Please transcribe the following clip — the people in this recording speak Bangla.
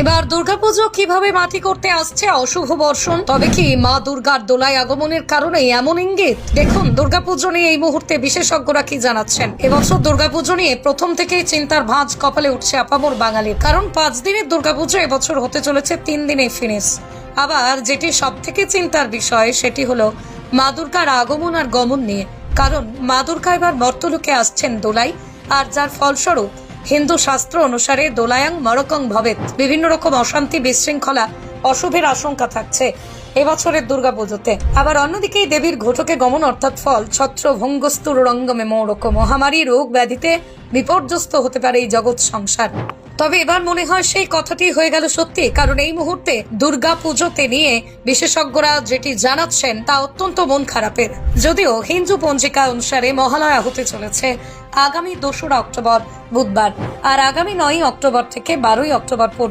এবার দুর্গাপুজো কিভাবে মাটি করতে আসছে অশুভ বর্ষণ, তবে কি মা দুর্গার দোলায় আগমনের কারণে এমন ইঙ্গিত? দেখুন দুর্গাপুজো নিয়ে এই মুহূর্তে বিশেষজ্ঞরা কি জানাচ্ছেন। এবছর দুর্গাপুজো নিয়ে প্রথম থেকেই চিন্তার ভাঁজ কপালে উঠছে আপামর বাঙালির, কারণ 5 দিনের দুর্গাপুজো এবছর হতে চলেছে 3 দিনে ফিনিশ। আবার যেটি সব থেকে চিন্তার বিষয় সেটি হলো মা দুর্গার আগমন আর গমন নিয়ে, কারণ মা দুর্গা এবার মর্তলোকে আসছেন দোলায়, আর যার ফলস্বরূপ হিন্দু শাস্ত্র অনুসারে দোলায়াং মরকং ভবেত, বিভিন্ন রকম অশান্তি, বিশৃঙ্খলা, অশুভের আশঙ্কা থাকছে এবছরের দুর্গাপুজোতে। আবার অন্যদিকে দেবীর ঘটকে গমন অর্থাৎ ফল ছত্র ভঙ্গস্তুর রঙ্গমে মৌরক, মহামারী, রোগ ব্যাধিতে বিপর্যস্ত হতে পারে এই জগৎ সংসার। তবে এবার মনে হয় সেই কথাটি হয়ে গেল সত্যি, কারণ এই মুহূর্তে দুর্গা পুজোতে নিয়ে বিশেষজ্ঞরা যেটি জানাচ্ছেন তা অত্যন্ত মন খারাপের। যদিও হিন্দু পঞ্জিকা অনুসারে মহালয়া হতে চলেছে আগামী 2রা অক্টোবর বুধবার, আর আগামী 9ই অক্টোবর থেকে 12ই অক্টোবর